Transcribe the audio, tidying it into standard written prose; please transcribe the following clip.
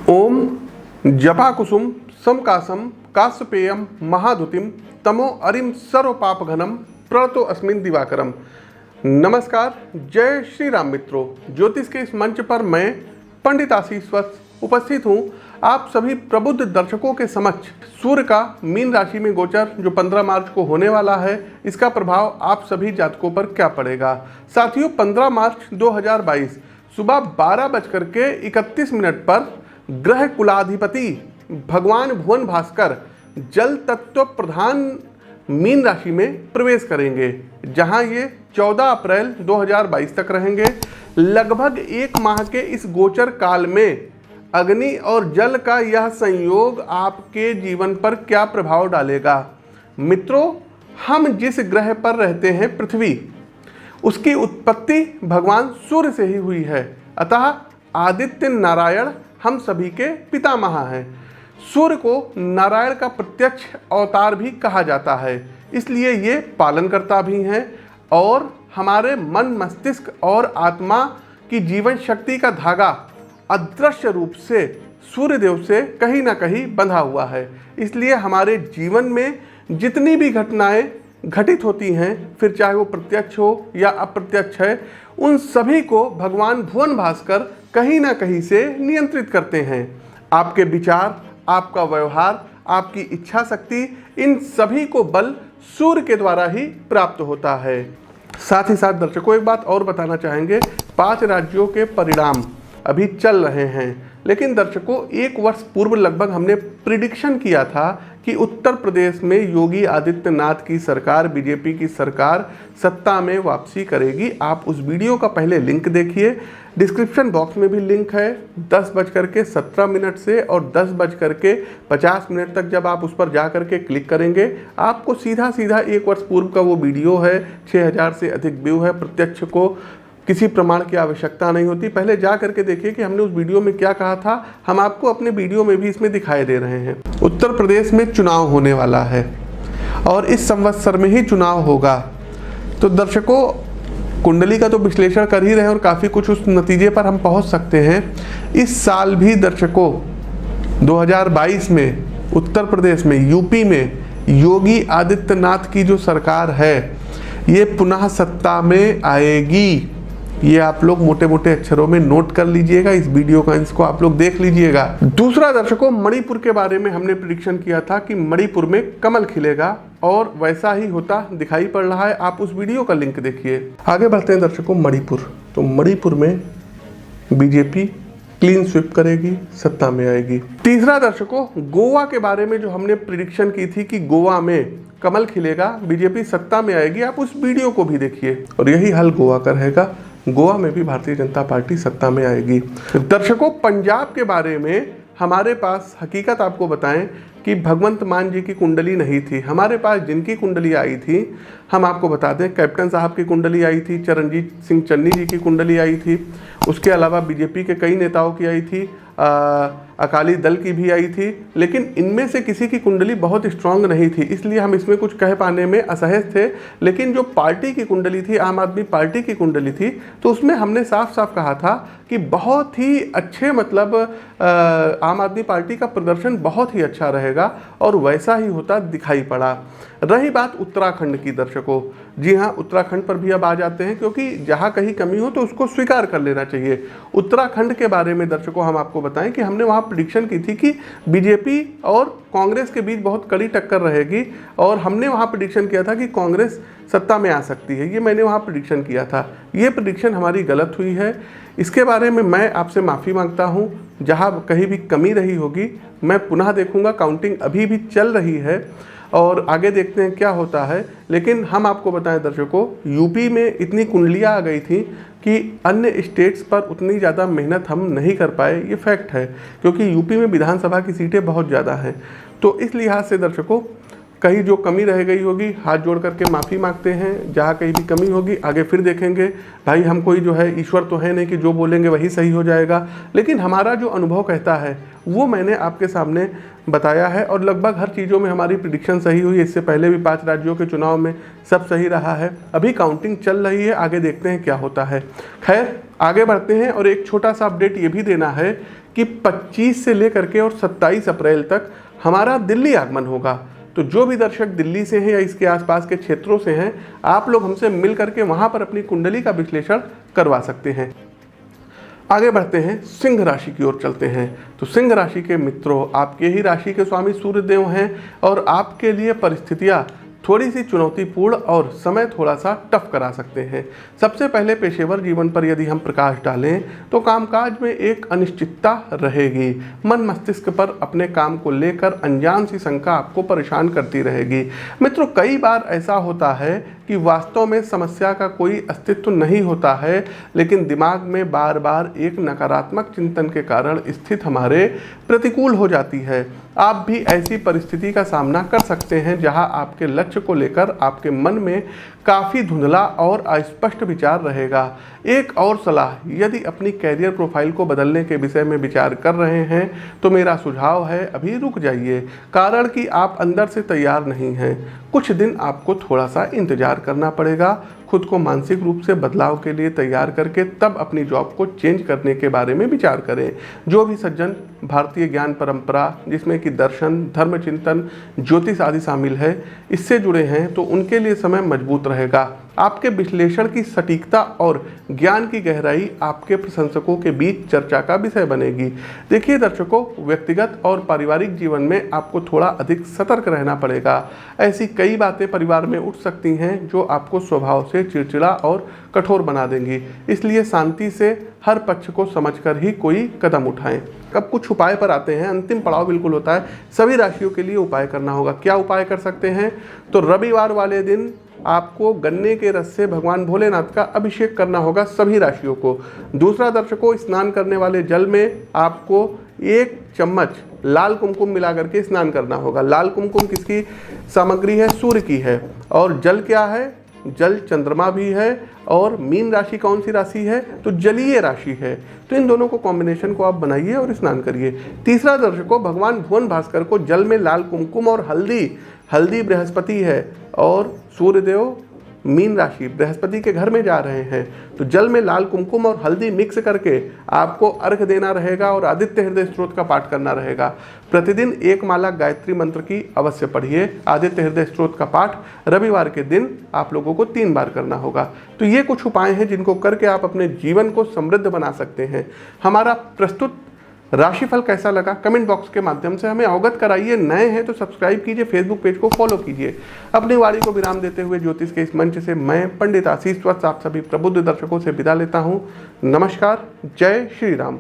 ओम जपाकुसुम समकासम काश्यपेयम महाधुतिम तमो अरिम सर्वपापघनम प्रणतो अस्मिन् दिवाकरम। नमस्कार, जय श्री राम मित्रों। ज्योतिष के इस मंच पर मैं पंडित आशीष वत्स उपस्थित हूँ आप सभी प्रबुद्ध दर्शकों के समक्ष। सूर्य का मीन राशि में गोचर जो 15 मार्च को होने वाला है, इसका प्रभाव आप सभी जातकों पर क्या पड़ेगा। साथियों, 15 मार्च 2022 सुबह 12:31 पर ग्रह कुलाधिपति भगवान भुवन भास्कर जल तत्व प्रधान मीन राशि में प्रवेश करेंगे, जहां ये 14 अप्रैल 2022 तक रहेंगे। लगभग एक माह के इस गोचर काल में अग्नि और जल का यह संयोग आपके जीवन पर क्या प्रभाव डालेगा। मित्रों, हम जिस ग्रह पर रहते हैं पृथ्वी, उसकी उत्पत्ति भगवान सूर्य से ही हुई है। अतः आदित्य नारायण हम सभी के पितामह हैं। सूर्य को नारायण का प्रत्यक्ष अवतार भी कहा जाता है, इसलिए ये पालनकर्ता भी हैं और हमारे मन, मस्तिष्क और आत्मा की जीवन शक्ति का धागा अदृश्य रूप से सूर्यदेव से कहीं ना कहीं बंधा हुआ है। इसलिए हमारे जीवन में जितनी भी घटनाएं घटित होती हैं, फिर चाहे वो प्रत्यक्ष हो या अप्रत्यक्ष है, उन सभी को भगवान भुवन भास्कर कहीं ना कहीं से नियंत्रित करते हैं। आपके विचार, आपका व्यवहार, आपकी इच्छा शक्ति, इन सभी को बल सूर्य के द्वारा ही प्राप्त होता है। साथ ही साथ दर्शकों, एक बात और बताना चाहेंगे, 5 राज्यों के परिणाम अभी चल रहे हैं, लेकिन दर्शकों, 1 वर्ष पूर्व लगभग हमने प्रिडिक्शन किया था कि उत्तर प्रदेश में योगी आदित्यनाथ की सरकार, बीजेपी की सरकार सत्ता में वापसी करेगी। आप उस वीडियो का पहले लिंक देखिए, डिस्क्रिप्शन बॉक्स में भी लिंक है। 10:17 से और 10:50 तक जब आप उस पर जा करके क्लिक करेंगे, आपको सीधा 1 वर्ष पूर्व का वो वीडियो है, 6000 से अधिक व्यू है। प्रत्यक्ष को किसी प्रमाण की आवश्यकता नहीं होती, पहले जा करके देखिए कि हमने उस वीडियो में क्या कहा था। हम आपको अपने वीडियो में भी इसमें दिखाई दे रहे हैं। उत्तर प्रदेश में चुनाव होने वाला है और इस संवत्सर में ही चुनाव होगा। तो दर्शकों, कुंडली का तो विश्लेषण कर ही रहे हैं और काफ़ी कुछ उस नतीजे पर हम पहुंच सकते हैं। इस साल भी दर्शकों 2022 में उत्तर प्रदेश में, यूपी में योगी आदित्यनाथ की जो सरकार है, ये पुनः सत्ता में आएगी। ये आप लोग मोटे मोटे अक्षरों में नोट कर लीजिएगा, इस वीडियो का इसको आप लोग देख लीजिएगा। दूसरा दर्शकों, मणिपुर के बारे में हमने प्रेडिक्शन किया था कि मणिपुर में कमल खिलेगा और वैसा ही होता दिखाई पड़ रहा है। आप उस वीडियो का लिंक देखिए। आगे बढ़ते हैं दर्शकों, मणिपुर। तो मणिपुर में बीजेपी क्लीन स्वीप करेगी, सत्ता में आएगी। तीसरा दर्शकों, गोवा के बारे में जो हमने प्रेडिक्शन की थी कि गोवा में कमल खिलेगा, बीजेपी सत्ता में आएगी, आप उस वीडियो को भी देखिए और यही हाल गोवा का रहेगा। गोवा में भी भारतीय जनता पार्टी सत्ता में आएगी। दर्शकों, पंजाब के बारे में हमारे पास हकीकत आपको बताएं कि भगवंत मान जी की कुंडली नहीं थी। हमारे पास जिनकी कुंडली आई थी, हम आपको बता दें, कैप्टन साहब की कुंडली आई थी, चरणजीत सिंह चन्नी जी की कुंडली आई थी, उसके अलावा बीजेपी के कई नेताओं की आई थी, अकाली दल की भी आई थी, लेकिन इनमें से किसी की कुंडली बहुत स्ट्रांग नहीं थी, इसलिए हम इसमें कुछ कह पाने में असहज थे। लेकिन जो पार्टी की कुंडली थी, आम आदमी पार्टी की कुंडली थी, तो उसमें हमने साफ साफ कहा था कि बहुत ही अच्छे, मतलब आम आदमी पार्टी का प्रदर्शन बहुत ही अच्छा रहेगा और वैसा ही होता दिखाई पड़ा। रही बात उत्तराखंड की दर्शकों, जी हाँ, उत्तराखंड पर भी अब आ जाते हैं, क्योंकि जहाँ कहीं कमी हो तो उसको स्वीकार कर लेना चाहिए। उत्तराखंड के बारे में दर्शकों हम आपको बताएं कि हमने वहाँ प्रेडिक्शन की थी कि बीजेपी और कांग्रेस के बीच बहुत कड़ी टक्कर रहेगी और हमने वहाँ प्रेडिक्शन किया था कि कांग्रेस सत्ता में आ सकती है। ये मैंने वहाँ प्रेडिक्शन किया था। ये प्रेडिक्शन हमारी गलत हुई है। इसके बारे में मैं आपसे माफ़ी मांगता हूँ। जहाँ कहीं भी कमी रही होगी मैं पुनः देखूँगा। काउंटिंग अभी भी चल रही है और आगे देखते हैं क्या होता है। लेकिन हम आपको बताएं दर्शकों, यूपी में इतनी कुंडलियाँ आ गई थी कि अन्य स्टेट्स पर उतनी ज़्यादा मेहनत हम नहीं कर पाए, ये फैक्ट है, क्योंकि यूपी में विधानसभा की सीटें बहुत ज़्यादा हैं। तो इस लिहाज से दर्शकों, कहीं जो कमी रह गई होगी हाथ जोड़ करके माफ़ी मांगते हैं। जहाँ कहीं भी कमी होगी आगे फिर देखेंगे। भाई, हम कोई जो है ईश्वर तो है नहीं कि जो बोलेंगे वही सही हो जाएगा, लेकिन हमारा जो अनुभव कहता है वो मैंने आपके सामने बताया है और लगभग हर चीज़ों में हमारी प्रेडिक्शन सही हुई। इससे पहले भी 5 राज्यों के चुनाव में सब सही रहा है। अभी काउंटिंग चल रही है, आगे देखते हैं क्या होता है। खैर, आगे बढ़ते हैं और एक छोटा सा अपडेट ये भी देना है कि 25 से लेकर के और 27 अप्रैल तक हमारा दिल्ली आगमन होगा। तो जो भी दर्शक दिल्ली से हैं या इसके आसपास के क्षेत्रों से हैं, आप लोग हमसे मिल करके वहाँ पर अपनी कुंडली का विश्लेषण करवा सकते हैं। आगे बढ़ते हैं, सिंह राशि की ओर चलते हैं। तो सिंह राशि के मित्रों, आपके ही राशि के स्वामी सूर्यदेव हैं और आपके लिए परिस्थितियाँ थोड़ी सी चुनौतीपूर्ण और समय थोड़ा सा टफ करा सकते हैं। सबसे पहले पेशेवर जीवन पर यदि हम प्रकाश डालें तो कामकाज में एक अनिश्चितता रहेगी। मन मस्तिष्क पर अपने काम को लेकर अनजान सी शंका आपको परेशान करती रहेगी। मित्रों, कई बार ऐसा होता है कि वास्तव में समस्या का कोई अस्तित्व नहीं होता है, लेकिन दिमाग में बार बार एक नकारात्मक चिंतन के कारण स्थिति हमारे प्रतिकूल हो जाती है। आप भी ऐसी परिस्थिति का सामना कर सकते हैं जहां आपके लक्ष्य को लेकर आपके मन में काफ़ी धुंधला और अस्पष्ट विचार रहेगा। एक और सलाह, यदि अपनी कैरियर प्रोफाइल को बदलने के विषय में विचार कर रहे हैं तो मेरा सुझाव है अभी रुक जाइए, कारण कि आप अंदर से तैयार नहीं हैं। कुछ दिन आपको थोड़ा सा इंतजार करना पड़ेगा। खुद को मानसिक रूप से बदलाव के लिए तैयार करके तब अपनी जॉब को चेंज करने के बारे में विचार करें। जो भी सज्जन भारतीय ज्ञान परंपरा, जिसमें कि दर्शन, धर्म चिंतन, ज्योतिष आदि शामिल है, इससे जुड़े हैं तो उनके लिए समय मजबूत रहेगा। आपके विश्लेषण की सटीकता और ज्ञान की गहराई आपके प्रशंसकों के बीच चर्चा का विषय बनेगी। देखिए दर्शकों, व्यक्तिगत और पारिवारिक जीवन में आपको थोड़ा अधिक सतर्क रहना पड़ेगा। ऐसी कई बातें परिवार में उठ सकती हैं जो आपको स्वभाव से चिड़चिड़ा और कठोर बना देंगी, इसलिए शांति से हर पक्ष को समझकर ही कोई कदम उठाएं। अब कुछ उपाय पर आते हैं। अंतिम पड़ाव बिल्कुल होता है, सभी राशियों के लिए उपाय करना होगा। क्या उपाय कर सकते हैं? तो रविवार वाले दिन आपको गन्ने के रस से भगवान भोलेनाथ का अभिषेक करना होगा सभी राशियों को। दूसरा दर्शकों, स्नान करने वाले जल में आपको 1 चम्मच लाल कुमकुम मिला करके स्नान करना होगा। लाल कुमकुम किसकी सामग्री है? सूर्य की है। और जल क्या है? जल चंद्रमा भी है। और मीन राशि कौन सी राशि है? तो जलीय राशि है। तो इन दोनों को कॉम्बिनेशन को आप बनाइए और स्नान करिए। तीसरा दर्शकों, भगवान भुवन भास्कर को जल में लाल कुमकुम और हल्दी बृहस्पति है और सूर्यदेव मीन राशि बृहस्पति के घर में जा रहे हैं, तो जल में लाल कुमकुम और हल्दी मिक्स करके आपको अर्घ देना रहेगा और आदित्य हृदय स्त्रोत का पाठ करना रहेगा। प्रतिदिन 1 माला गायत्री मंत्र की अवश्य पढ़िए। आदित्य हृदय स्त्रोत का पाठ रविवार के दिन आप लोगों को 3 बार करना होगा। तो ये कुछ उपाय हैं जिनको करके आप अपने जीवन को समृद्ध बना सकते हैं। हमारा प्रस्तुत राशिफल कैसा लगा कमेंट बॉक्स के माध्यम से हमें अवगत कराइए। नए हैं तो सब्सक्राइब कीजिए, फेसबुक पेज को फॉलो कीजिए। अपनी वाणी को विराम देते हुए ज्योतिष के इस मंच से मैं पंडित आशीष वत्स आप सभी प्रबुद्ध दर्शकों से विदा लेता हूँ। नमस्कार, जय श्री राम।